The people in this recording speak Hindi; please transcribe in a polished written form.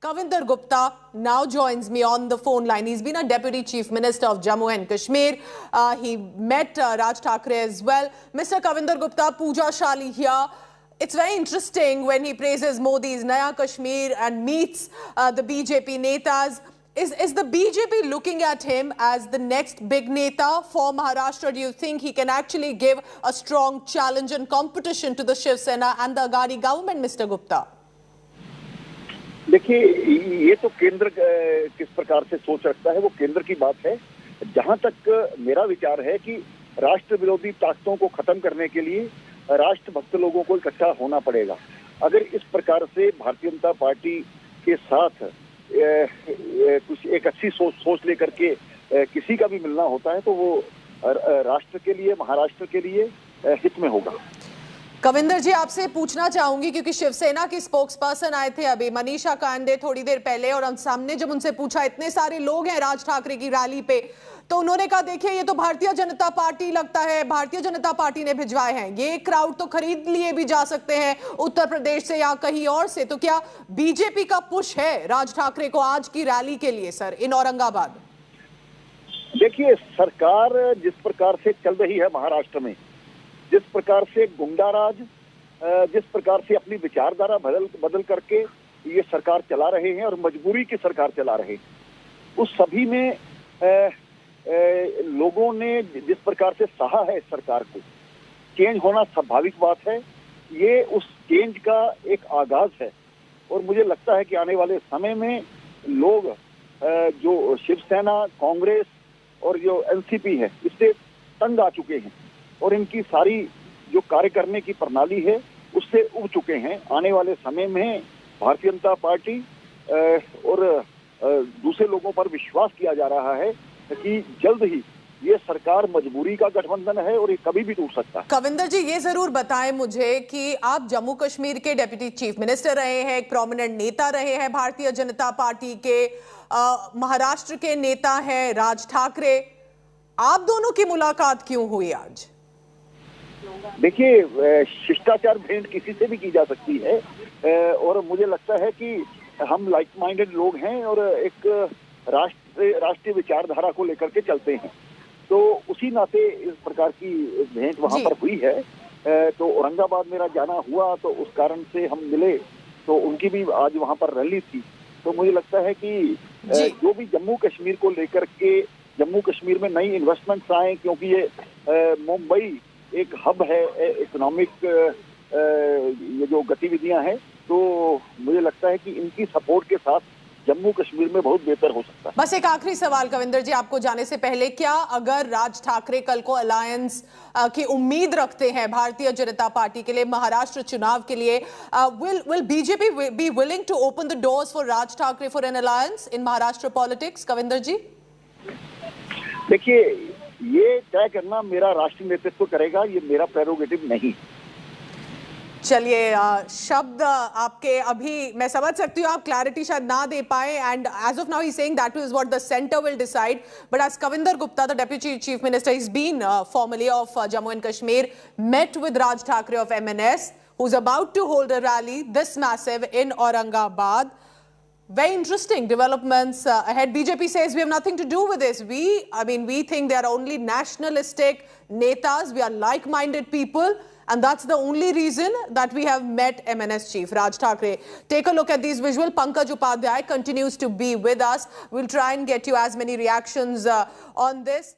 Kavinder Gupta now joins me on the phone line. He's been a Deputy Chief Minister of Jammu and Kashmir. He met Raj Thackeray as well. Mr. Kavinder Gupta, Pooja Shali here. It's very interesting when he praises Modi's Naya Kashmir and meets the BJP netas. Is the BJP looking at him as the next big neta for Maharashtra? Do you think he can actually give a strong challenge and competition to the Shiv Sena and the Aghadi government, Mr. Gupta? देखिए, ये तो केंद्र किस प्रकार से सोच रखता है वो केंद्र की बात है। जहां तक मेरा विचार है कि राष्ट्र विरोधी ताकतों को खत्म करने के लिए राष्ट्रभक्त लोगों को इकट्ठा होना पड़ेगा। अगर इस प्रकार से भारतीय जनता पार्टी के साथ कुछ एक अच्छी सोच लेकर के किसी का भी मिलना होता है तो वो राष्ट्र के लिए, महाराष्ट्र के लिए हित में होगा। कविंदर जी, आपसे पूछना चाहूंगी क्योंकि शिवसेना की स्पोक्स पर्सन आए थे अभी मनीषा कांडे थोड़ी देर पहले, और हम सामने जब उनसे पूछा इतने सारे लोग हैं राज ठाकरे की रैली पे, तो उन्होंने कहा देखिए ये तो भारतीय जनता पार्टी लगता है, भारतीय जनता पार्टी ने भिजवाए हैं, ये क्राउड तो खरीद लिए भी जा सकते हैं उत्तर प्रदेश से या कहीं और से। तो क्या बीजेपी का पुश है राज ठाकरे को आज की रैली के लिए सर इन औरंगाबाद? देखिए, सरकार जिस प्रकार से चल रही है महाराष्ट्र में, जिस प्रकार से गुंडाराज, जिस प्रकार से अपनी विचारधारा बदल करके ये सरकार चला रहे हैं और मजबूरी की सरकार चला रहे हैं, उस सभी में लोगों ने जिस प्रकार से सहा है इस सरकार को, चेंज होना स्वाभाविक बात है। ये उस चेंज का एक आगाज है और मुझे लगता है कि आने वाले समय में लोग जो शिवसेना, कांग्रेस और जो एनसीपी है इससे तंग आ चुके हैं और इनकी सारी जो कार्य करने की प्रणाली है उससे उब चुके हैं। आने वाले समय में भारतीय जनता पार्टी और दूसरे लोगों पर विश्वास किया जा रहा है कि जल्द ही ये सरकार मजबूरी का गठबंधन है और ये कभी भी टूट सकता है। कविंदर जी, ये जरूर बताएं मुझे कि आप जम्मू कश्मीर के डिप्टी चीफ मिनिस्टर रहे हैं, एक प्रोमिनेंट नेता रहे हैं भारतीय जनता पार्टी के, महाराष्ट्र के नेता हैं राज ठाकरे, आप दोनों की मुलाकात क्यों हुई आज? देखिए, शिष्टाचार भेंट किसी से भी की जा सकती है और मुझे लगता है कि हम लाइक माइंडेड लोग हैं और एक राष्ट्रीय विचारधारा को लेकर के चलते हैं, तो उसी नाते इस प्रकार की भेंट वहां पर हुई है। तो औरंगाबाद मेरा जाना हुआ तो उस कारण से हम मिले, तो उनकी भी आज वहां पर रैली थी। तो मुझे लगता है कि जो भी जम्मू कश्मीर को लेकर के, जम्मू कश्मीर में नई इन्वेस्टमेंट्स आए, क्योंकि ये मुंबई एक हब है इकोनॉमिक, ये जो गतिविधियां हैं, तो मुझे लगता है कि इनकी सपोर्ट के साथ जम्मू कश्मीर में बहुत बेहतर हो सकता है। बस एक आखिरी सवाल कविंदर जी आपको जाने से पहले, क्या अगर राज ठाकरे कल को अलायंस की उम्मीद रखते हैं भारतीय जनता पार्टी के लिए महाराष्ट्र चुनाव के लिए, will BJP be willing to open the doors for Raj Thackeray for an alliance in Maharashtra politics? Kavinder ji, देखिए, ये तय करना मेरा राष्ट्रीय नेतृत्व करेगा, ये मेरा प्रेरोगेटिव नहीं। चलिए, शब्द आपके अभी मैं समझ सकती हूँ आप क्लैरिटी शायद ना दे पाए, and as of now he saying that is what the centre will decide, but as Kavinder Gupta, the deputy chief minister, he's been formally of Jammu and Kashmir, met with Raj Thackeray of MNS, who's about to hold a rally this massive in Aurangabad. Very interesting developments ahead. BJP says we have nothing to do with this. We think they are only nationalistic netas. We are like-minded people. And that's the only reason that we have met MNS chief Raj Thackeray. Take a look at these visuals. Pankaj Upadhyay continues to be with us. We'll try and get you as many reactions on this.